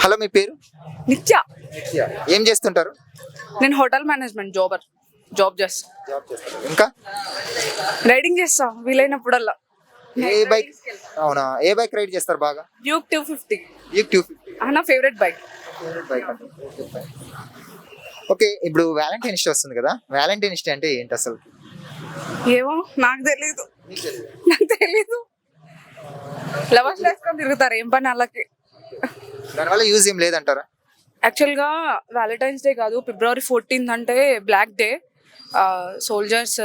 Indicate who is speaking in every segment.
Speaker 1: Hello, మీ పేరు?
Speaker 2: నిత్య.
Speaker 1: ఏం చేస్తుంటారు?
Speaker 2: నేను హోటల్ మేనేజ్మెంట్ జాబ్ చేస్తా.
Speaker 1: జాబ్ చేస్తారు. ఇంకా
Speaker 2: రైడింగ్ చేస్తా వీలైనప్పుడల్లా.
Speaker 1: ఏ బైక్? అవునా, ఏ బైక్ రైడ్ చేస్తారు బాగా?
Speaker 2: డ్యూక్ 250
Speaker 1: డ్యూక్ 250
Speaker 2: నా ఫేవరెట్ బైక్.
Speaker 1: బైక్ అంటే ఓకే. ఇప్పుడు వ్యాలంటైన్స్ డే వస్తుంది కదా, వ్యాలంటైన్స్ డే అంటే ఏంటి అసలు?
Speaker 2: ఏమో నాకు తెలీదు. లవర్స్ వేసుకొని తిరుగుతారు, ఏం పని వాళ్ళకి.
Speaker 1: దానివల్ల యూజ్ ఏం లేదంటారా?
Speaker 2: యాక్చువల్గా వ్యాలంటైన్స్ డే కాదు, February 14 అంటే బ్లాక్ డే, సోల్జర్స్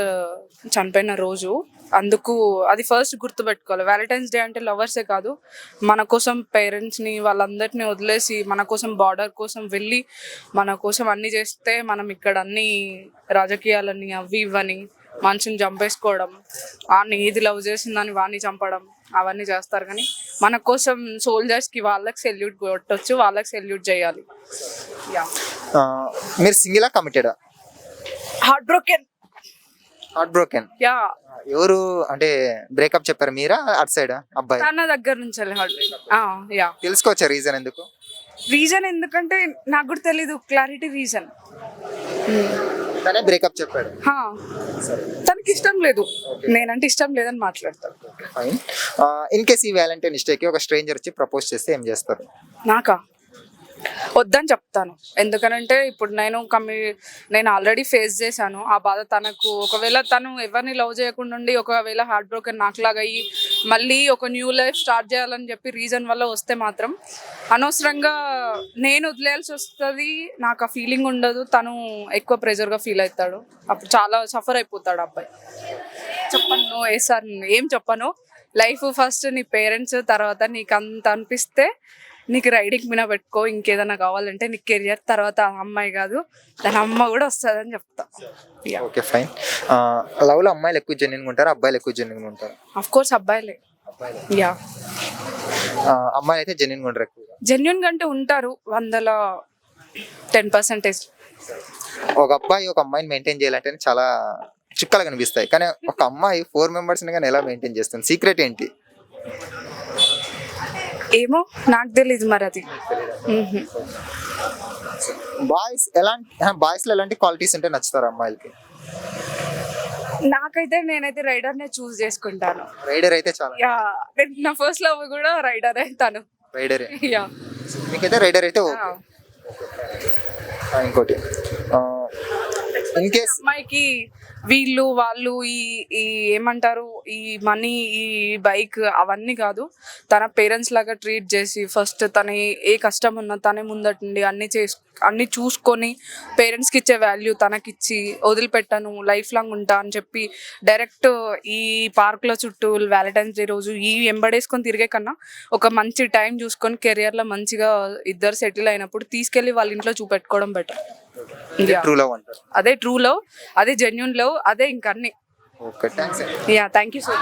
Speaker 2: చనిపోయిన రోజు. అందుకు అది ఫస్ట్ గుర్తుపెట్టుకోవాలి. వ్యాలంటైన్స్ డే అంటే లవర్సే కాదు, మన కోసం పేరెంట్స్ని వాళ్ళందరినీ వదిలేసి మన కోసం బార్డర్ కోసం వెళ్ళి మన కోసం అన్నీ చేస్తే, మనం ఇక్కడ అన్ని రాజకీయాలని అవి ఇవ్వని మనిషిని చంపేసుకోవడం, వాడిని ఇది లవ్ చేసిందని వాడిని చంపడం అవన్నీ చేస్తారు. కానీ మన కోసం సోల్జర్స్కి వాళ్ళకి సెల్యూట్ కొట్టొచ్చు, వాళ్ళకి సెల్యూట్ చేయాలి.
Speaker 1: మీరు సింగిలా కమిటెడా?
Speaker 2: Heart broken. యా.
Speaker 1: ఎవరు అంటే బ్రేకప్ చెప్పారు, మీరా అటు సైడ్ అబ్బాయి?
Speaker 2: తన దగ్గర నుంచి యా.
Speaker 1: తెలుసుకోవచ్చా రీజన్ ఎందుకు?
Speaker 2: రీజన్ ఎందుకంటే నాకు కూడా తెలీదు క్లారిటీ రీజన్.
Speaker 1: తనే బ్రేకప్ చెప్పాడు.
Speaker 2: తనకి ఇష్టం లేదు, నేనంటే ఇష్టం లేదని మాట్లాడతాను.
Speaker 1: ఇన్ కేస్ ఈ వ్యాలంటైన్స్ డేకి ఒక స్ట్రేంజర్ వచ్చి ప్రపోజ్ చేస్తే ఏం చేస్తారు?
Speaker 2: నాకా వద్దని చెప్తాను. ఎందుకనంటే ఇప్పుడు నేను ఆల్రెడీ ఫేస్ చేశాను ఆ బాధ. తనకు ఒకవేళ తను ఎవరిని లవ్ చేయకుండా ఉండి ఒకవేళ హార్ట్ బ్రోకెన్ నాకులాగా అయ్యి మళ్ళీ ఒక న్యూ లైఫ్ స్టార్ట్ చేయాలని చెప్పి రీజన్ వల్ల వస్తే మాత్రం అనవసరంగా నేను వదిలేయాల్సి వస్తుంది. నాకు ఆ ఫీలింగ్ ఉండదు, తను ఎక్కువ ప్రెజర్గా ఫీల్ అవుతాడు, అప్పుడు చాలా సఫర్ అయిపోతాడు అబ్బాయి. చెప్పను ఏం చెప్పను, లైఫ్ ఫస్ట్ నీ పేరెంట్స్, తర్వాత నీకు అంత అనిపిస్తే నీకు రైడింగ్ మీద పెట్టుకో, ఇంకేదైనా కావాలంటే నీకు కెరియర్, తర్వాత అమ్మాయి కాదు దాని అమ్మ కూడా వస్తుందని చెప్తా.
Speaker 1: Okay fine. లవ్ లో అమ్మాయిలు ఎక్కువ జెన్యూన్ ఉంటారు, అబ్బాయిలు ఎక్కువ జెన్యూన్ ఉంటారు?
Speaker 2: ఆఫ్ కోర్స్ అబ్బాయిలే. యా.
Speaker 1: అమ్మాయిలు అయితే జెన్యూన్ ఉంటారు ఎక్కువ?
Speaker 2: జెన్యూన్ కంటే ఉంటారు 100లో 10%.
Speaker 1: ఒక అబ్బాయి ఒక అమ్మాయిని మెయింటైన్ చేయాలంటే చాలా చుక్కలు కనిపిస్తాయి, కానీ ఒక అమ్మాయి 4 మెంబర్స్ కానీ ఎలా మెయింటైన్ చేస్తుంది? సీక్రెట్ ఏంటి?
Speaker 2: ఏమో నాకు తెలీదు మరి అది.
Speaker 1: బాయ్స్ లో ఎలాంటి క్వాలిటీస్ ఉంటే నచ్చుతారు అమ్మాయిలకి?
Speaker 2: నేనైతే రైడర్నే చూస్ చేసుకుంటాను.
Speaker 1: రైడర్ అయితే చాలా.
Speaker 2: యా, నా ఫస్ట్ లవ్ కూడా రైడర్ తను.
Speaker 1: రైడరే?
Speaker 2: యా.
Speaker 1: మీకైతే రైడర్ అయితే ఓకే. ఇంకోటి, ఇన్ కేస్
Speaker 2: అమ్మాయికి వీళ్ళు వాళ్ళు ఈ ఏమంటారు, ఈ మనీ ఈ బైక్ అవన్నీ కాదు, తన పేరెంట్స్ లాగా ట్రీట్ చేసి ఫస్ట్ తన ఏ కష్టం ఉన్నా తనే ముందటుండి అన్నీ చూసుకొని పేరెంట్స్కి ఇచ్చే వాల్యూ తనకిచ్చి వదిలిపెట్టాను లైఫ్ లాంగ్ ఉంటా అని చెప్పి డైరెక్ట్ ఈ పార్క్లో చుట్టూ వ్యాలంటైన్స్ డే రోజు ఈ ఎంబడేసుకొని తిరిగే కన్నా ఒక మంచి టైం చూసుకొని కెరియర్లో మంచిగా ఇద్దరు సెటిల్ అయినప్పుడు తీసుకెళ్ళి వాళ్ళ ఇంట్లో చూపెట్టుకోవడం బెటర్. అదే ట్రూ లవ్, అదే జెన్యూన్ లవ్, అదే ఇంకన్నీ.
Speaker 1: Okay, thanks.
Speaker 2: Yeah, thank you so much.